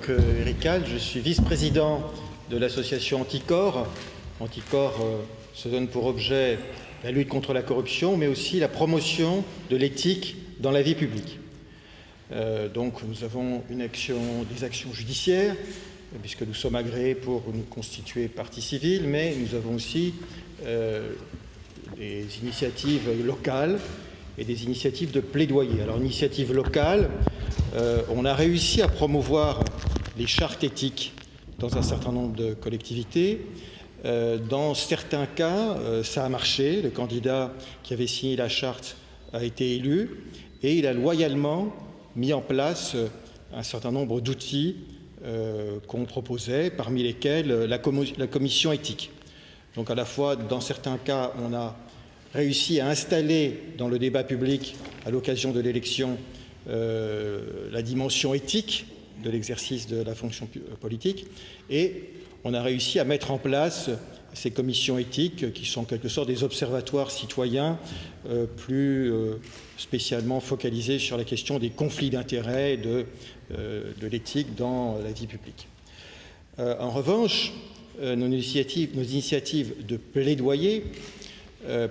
Eric Kall, je suis vice-président de l'association Anticor. Anticor se donne pour objet la lutte contre la corruption, mais aussi la promotion de l'éthique dans la vie publique. Donc nous avons des actions judiciaires, puisque nous sommes agréés pour nous constituer partie civile, mais nous avons aussi des initiatives locales et des initiatives de plaidoyer. Alors, initiative locale, on a réussi à promouvoir les chartes éthiques dans un certain nombre de collectivités. Dans certains cas, ça a marché. Le candidat qui avait signé la charte a été élu et il a loyalement mis en place un certain nombre d'outils qu'on proposait, parmi lesquels la commission éthique. Donc à la fois, dans certains cas, on a réussi à installer dans le débat public, à l'occasion de l'élection, la dimension éthique de l'exercice de la fonction politique, et on a réussi à mettre en place ces commissions éthiques qui sont en quelque sorte des observatoires citoyens plus spécialement focalisés sur la question des conflits d'intérêts de l'éthique dans la vie publique. En revanche, nos initiatives de plaidoyer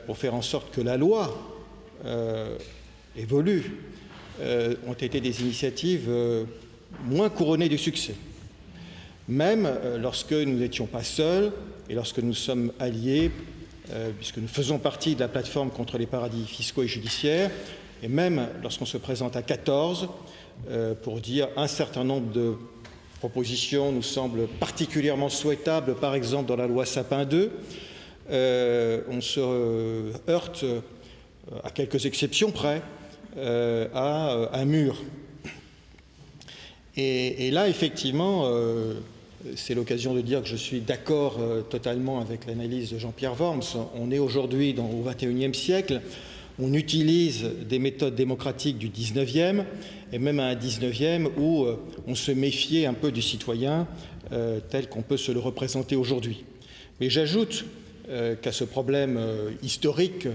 pour faire en sorte que la loi évolue ont été des initiatives moins couronnées de succès. Même lorsque nous n'étions pas seuls et lorsque nous sommes alliés, puisque nous faisons partie de la plateforme contre les paradis fiscaux et judiciaires, et même lorsqu'on se présente à 14, pour dire un certain nombre de propositions nous semblent particulièrement souhaitables, par exemple dans la loi Sapin II, on se heurte, à quelques exceptions près, à un mur. Et là, effectivement, c'est l'occasion de dire que je suis d'accord totalement avec l'analyse de Jean-Pierre Worms. On est aujourd'hui au XXIe siècle, on utilise des méthodes démocratiques du XIXe, et même à un XIXe où on se méfiait un peu du citoyen tel qu'on peut se le représenter aujourd'hui. Mais j'ajoute qu'à ce problème historique,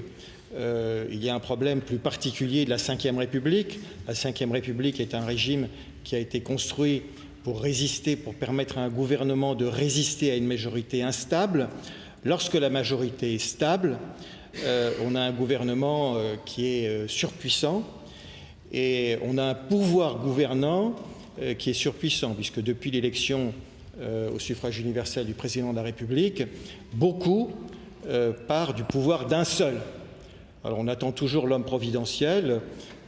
il y a un problème plus particulier de la Ve République. La Ve République est un régime qui a été construit pour résister, pour permettre à un gouvernement de résister à une majorité instable. Lorsque la majorité est stable, on a un gouvernement qui est surpuissant et on a un pouvoir gouvernant qui est surpuissant, puisque depuis l'élection au suffrage universel du président de la République, beaucoup part du pouvoir d'un seul. Alors on attend toujours l'homme providentiel,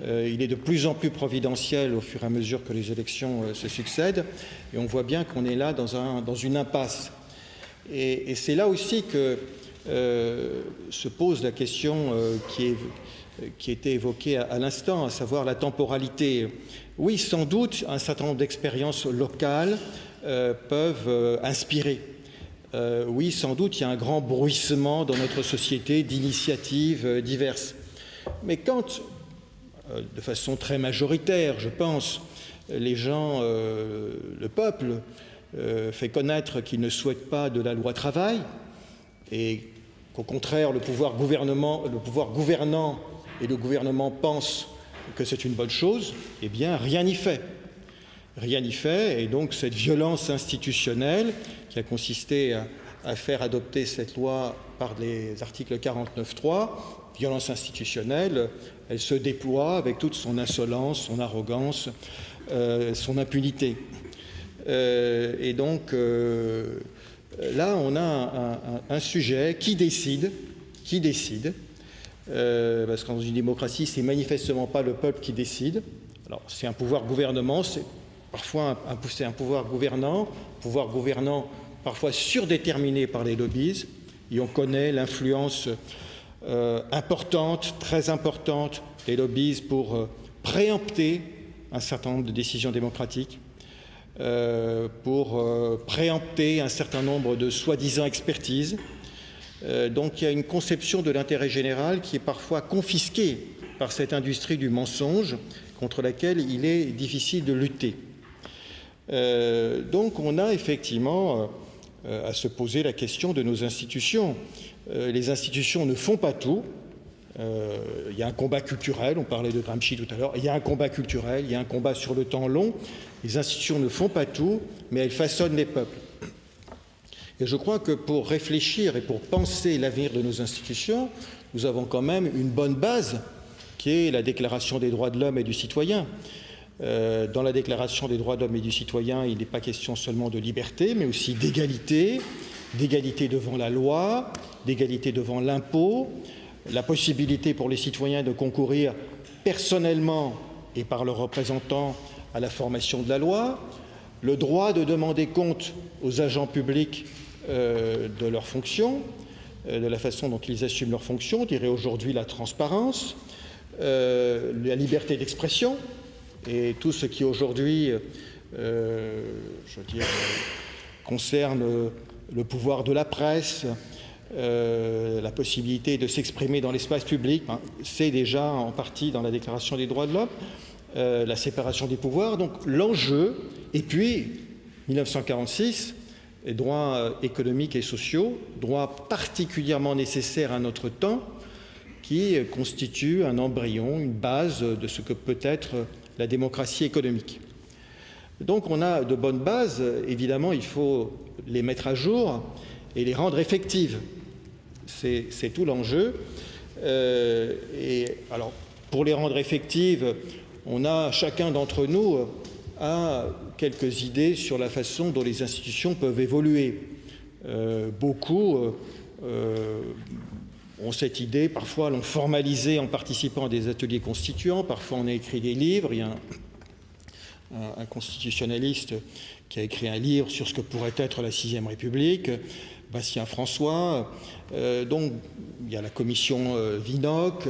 il est de plus en plus providentiel au fur et à mesure que les élections se succèdent, et on voit bien qu'on est là dans une impasse. Et c'est là aussi que se pose la question qui était évoquée à l'instant, à savoir la temporalité. Oui, sans doute, un certain nombre d'expériences locales peuvent inspirer. Oui, sans doute, il y a un grand bruissement dans notre société d'initiatives diverses. Mais quand, de façon très majoritaire, je pense, les gens, le peuple, fait connaître qu'il ne souhaite pas de la loi travail et qu'au contraire, le pouvoir gouvernant et le gouvernement pensent que c'est une bonne chose, eh bien, rien n'y fait. Rien n'y fait, et donc cette violence institutionnelle qui a consisté à faire adopter cette loi par les articles 49.3, violence institutionnelle, elle se déploie avec toute son insolence, son arrogance, son impunité. Et donc là, on a un sujet qui décide, parce que dans une démocratie, c'est manifestement pas le peuple qui décide. Alors, c'est un pouvoir gouvernement, c'est parfois c'est un pouvoir gouvernant parfois surdéterminé par les lobbies, et on connaît l'influence importante, très importante des lobbies pour préempter un certain nombre de décisions démocratiques, pour préempter un certain nombre de soi-disant expertises. Donc il y a une conception de l'intérêt général qui est parfois confisquée par cette industrie du mensonge contre laquelle il est difficile de lutter. Donc on a effectivement à se poser la question de nos institutions. Les institutions ne font pas tout. Il y a un combat culturel, on parlait de Gramsci tout à l'heure, il y a un combat culturel, il y a un combat sur le temps long. Les institutions ne font pas tout, mais elles façonnent les peuples. Et je crois que pour réfléchir et pour penser l'avenir de nos institutions, nous avons quand même une bonne base, qui est la Déclaration des droits de l'homme et du citoyen. Dans la Déclaration des droits de l'homme et du citoyen, il n'est pas question seulement de liberté, mais aussi d'égalité, d'égalité devant la loi, d'égalité devant l'impôt, la possibilité pour les citoyens de concourir personnellement et par leurs représentants à la formation de la loi, le droit de demander compte aux agents publics de leurs fonctions, de la façon dont ils assument leurs fonctions, on dirait aujourd'hui la transparence, la liberté d'expression, et tout ce qui aujourd'hui, concerne le pouvoir de la presse, la possibilité de s'exprimer dans l'espace public, c'est déjà en partie dans la Déclaration des droits de l'homme, la séparation des pouvoirs, donc l'enjeu, et puis 1946, les droits économiques et sociaux, droits particulièrement nécessaires à notre temps, qui constituent un embryon, une base de ce que peut être la démocratie économique. Donc on a de bonnes bases, évidemment il faut les mettre à jour et les rendre effectives. C'est tout l'enjeu. Et alors, pour les rendre effectives, on a, chacun d'entre nous a quelques idées sur la façon dont les institutions peuvent évoluer. Beaucoup ont cette idée, parfois l'ont formalisée en participant à des ateliers constituants, parfois on a écrit des livres. Il y a un constitutionnaliste qui a écrit un livre sur ce que pourrait être la Sixième République, Bastien François. Donc il y a la commission Vinocq.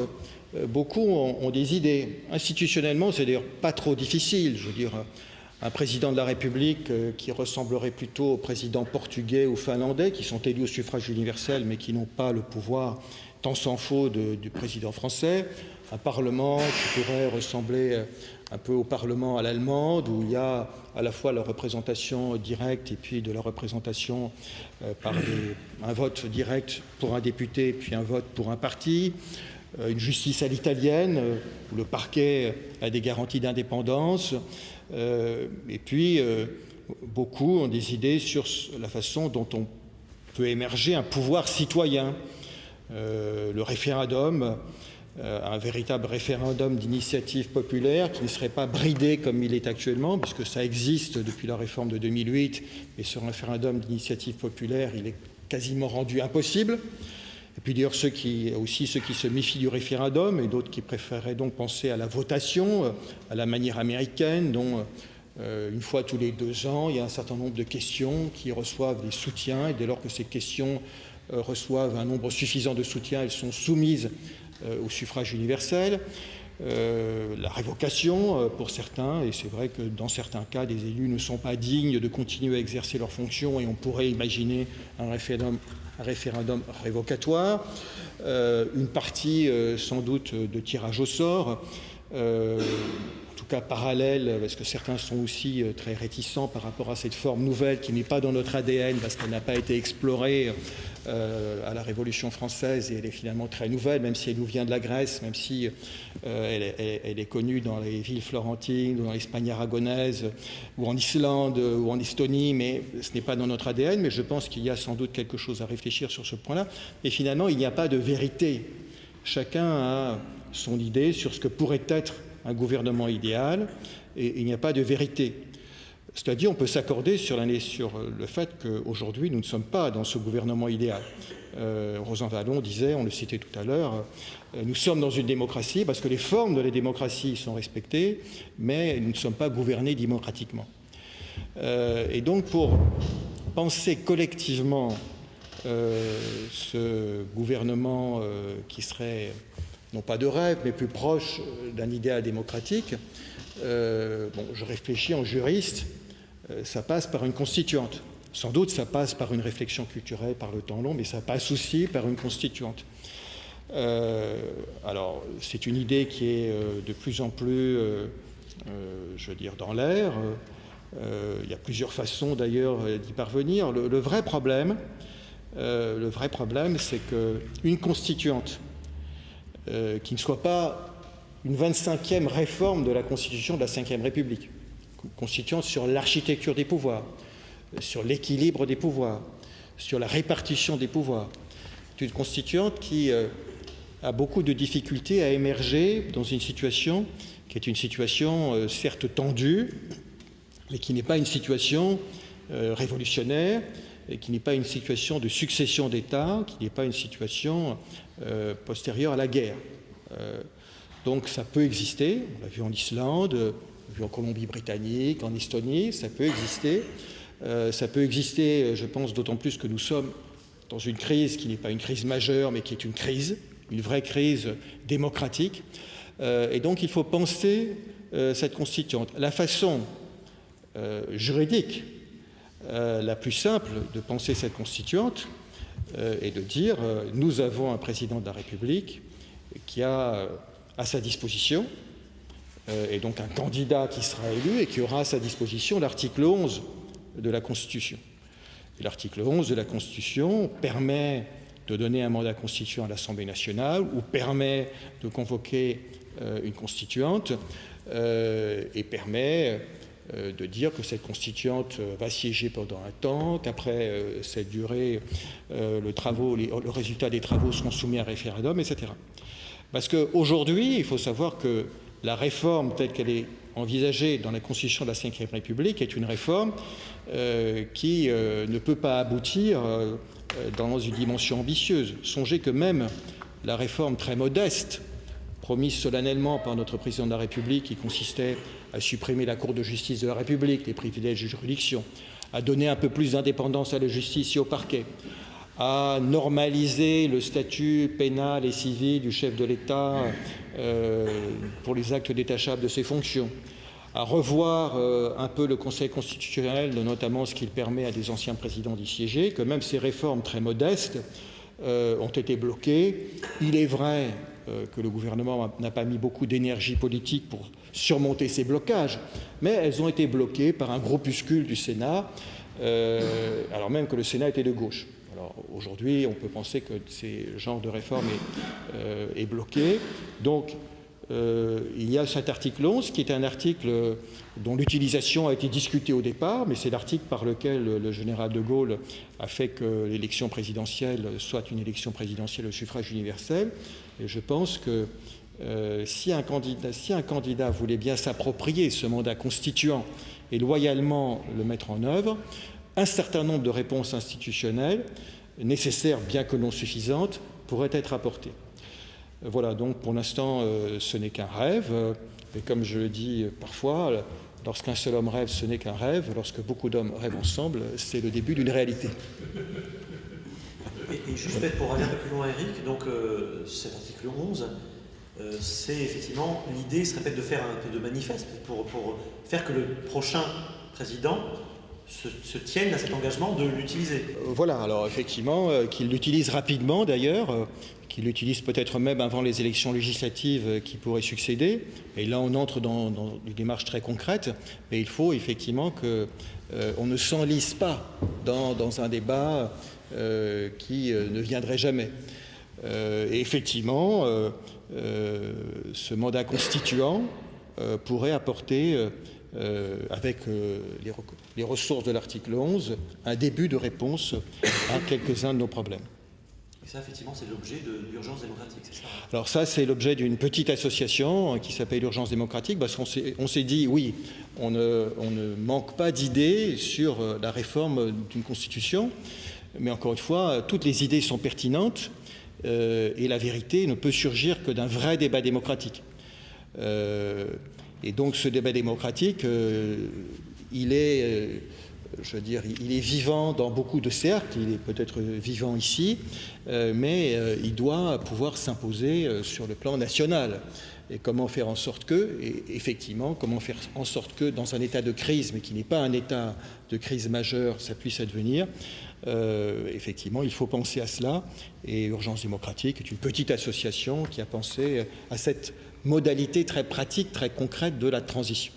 Beaucoup ont des idées. Institutionnellement, c'est d'ailleurs pas trop difficile. Je veux dire, un président de la République qui ressemblerait plutôt au président portugais ou finlandais, qui sont élus au suffrage universel, mais qui n'ont pas le pouvoir, tant s'en faut, du président français. Un parlement qui pourrait ressembler un peu au parlement à l'allemande, où il y a à la fois la représentation directe et puis de la représentation par un vote direct pour un député, puis un vote pour un parti. Une justice à l'italienne, où le parquet a des garanties d'indépendance. Et puis, beaucoup ont des idées sur la façon dont on peut émerger un pouvoir citoyen. Le référendum, un véritable référendum d'initiative populaire qui ne serait pas bridé comme il est actuellement, puisque ça existe depuis la réforme de 2008, et ce référendum d'initiative populaire, il est quasiment rendu impossible. Et puis d'ailleurs, ceux qui se méfient du référendum, et d'autres qui préféreraient donc penser à la votation, à la manière américaine, dont une fois tous les 2 ans, il y a un certain nombre de questions qui reçoivent des soutiens, et dès lors que ces questions reçoivent un nombre suffisant de soutiens, elles sont soumises au suffrage universel. La révocation pour certains, et c'est vrai que dans certains cas, des élus ne sont pas dignes de continuer à exercer leurs fonctions, et on pourrait imaginer un référendum révocatoire, une partie sans doute de tirage au sort, en tout cas parallèle, parce que certains sont aussi très réticents par rapport à cette forme nouvelle qui n'est pas dans notre ADN parce qu'elle n'a pas été explorée à la Révolution française, et elle est finalement très nouvelle, même si elle nous vient de la Grèce, même si elle est connue dans les villes florentines, ou dans l'Espagne aragonaise, ou en Islande, ou en Estonie, mais ce n'est pas dans notre ADN. Mais je pense qu'il y a sans doute quelque chose à réfléchir sur ce point-là. Et finalement, il n'y a pas de vérité. Chacun a son idée sur ce que pourrait être un gouvernement idéal, et il n'y a pas de vérité. C'est-à-dire, on peut s'accorder sur le fait qu'aujourd'hui, nous ne sommes pas dans ce gouvernement idéal. Rosan Vallon disait, on le citait tout à l'heure, nous sommes dans une démocratie parce que les formes de la démocratie sont respectées, mais nous ne sommes pas gouvernés démocratiquement. Et donc, pour penser collectivement ce gouvernement qui serait, non pas de rêve, mais plus proche d'un idéal démocratique, je réfléchis en juriste, ça passe par une constituante. Sans doute, ça passe par une réflexion culturelle, par le temps long, mais ça passe aussi par une constituante. Alors, c'est une idée qui est de plus en plus, dans l'air. Il y a plusieurs façons, d'ailleurs, d'y parvenir. Le vrai problème, c'est qu'une constituante qui ne soit pas une 25e réforme de la Constitution de la Ve République, constituante sur l'architecture des pouvoirs, sur l'équilibre des pouvoirs, sur la répartition des pouvoirs. C'est une constituante qui a beaucoup de difficultés à émerger dans une situation qui est une situation certes tendue, mais qui n'est pas une situation révolutionnaire, et qui n'est pas une situation de succession d'États, qui n'est pas une situation postérieure à la guerre. Donc ça peut exister, on l'a vu en Islande, on l'a vu en Colombie-Britannique, en Estonie, ça peut exister. Ça peut exister, je pense, d'autant plus que nous sommes dans une crise qui n'est pas une crise majeure, mais qui est une vraie crise démocratique. Et donc il faut penser cette constituante. La façon juridique la plus simple de penser cette constituante est de dire nous avons un président de la République qui a à sa disposition, et donc un candidat qui sera élu et qui aura à sa disposition l'article 11 de la Constitution. Et l'article 11 de la Constitution permet de donner un mandat constituant à l'Assemblée nationale ou permet de convoquer une constituante et permet de dire que cette constituante va siéger pendant un temps, qu'après cette durée, le résultat des travaux seront soumis à référendum, etc. Parce qu'aujourd'hui, il faut savoir que la réforme telle qu'elle est envisagée dans la Constitution de la Ve République est une réforme qui ne peut pas aboutir dans une dimension ambitieuse. Songez que même la réforme très modeste promise solennellement par notre président de la République, qui consistait à supprimer la Cour de justice de la République, les privilèges de juridiction, à donner un peu plus d'indépendance à la justice et au parquet, à normaliser le statut pénal et civil du chef de l'État pour les actes détachables de ses fonctions, à revoir un peu le Conseil constitutionnel, notamment ce qu'il permet à des anciens présidents d'y siéger, que même ces réformes très modestes ont été bloquées. Il est vrai que le gouvernement n'a pas mis beaucoup d'énergie politique pour surmonter ces blocages, mais elles ont été bloquées par un groupuscule du Sénat, alors même que le Sénat était de gauche. Alors aujourd'hui, on peut penser que ce genre de réforme est bloqué. Donc, il y a cet article 11 qui est un article dont l'utilisation a été discutée au départ, mais c'est l'article par lequel le général de Gaulle a fait que l'élection présidentielle soit une élection présidentielle au suffrage universel. Et je pense que si un candidat voulait bien s'approprier ce mandat constituant et loyalement le mettre en œuvre, un certain nombre de réponses institutionnelles, nécessaires bien que non suffisantes, pourraient être apportées. Voilà, donc pour l'instant, ce n'est qu'un rêve. Et comme je le dis parfois, lorsqu'un seul homme rêve, ce n'est qu'un rêve. Lorsque beaucoup d'hommes rêvent ensemble, c'est le début d'une réalité. Et juste peut-être pour aller un peu plus loin, Éric, donc cet article 11, c'est effectivement, l'idée serait peut-être de faire un peu de manifeste pour faire que le prochain président se tienne à cet engagement de l'utiliser. Voilà, alors effectivement, qu'il l'utilise rapidement d'ailleurs, qu'il l'utilise peut-être même avant les élections législatives qui pourraient succéder. Et là, on entre dans une démarche très concrète, mais il faut effectivement qu'on ne s'enlise pas dans un débat qui ne viendrait jamais. Et effectivement, ce mandat constituant pourrait apporter, avec les ressources de l'article 11, un début de réponse à quelques-uns de nos problèmes. Et ça, effectivement, c'est l'objet de l'urgence démocratique, c'est ça? Alors ça, c'est l'objet d'une petite association qui s'appelle l'urgence démocratique, parce qu'on s'est dit, oui, on ne manque pas d'idées sur la réforme d'une constitution, mais encore une fois, toutes les idées sont pertinentes, et la vérité ne peut surgir que d'un vrai débat démocratique. Et donc ce débat démocratique, il est vivant dans beaucoup de cercles, il est peut-être vivant ici, mais il doit pouvoir s'imposer sur le plan national. Et comment faire en sorte que, et effectivement, comment faire en sorte que dans un état de crise, mais qui n'est pas un état de crise majeure, ça puisse advenir. Effectivement, il faut penser à cela. Et Urgence démocratique est une petite association qui a pensé à cette modalité très pratique, très concrète de la transition.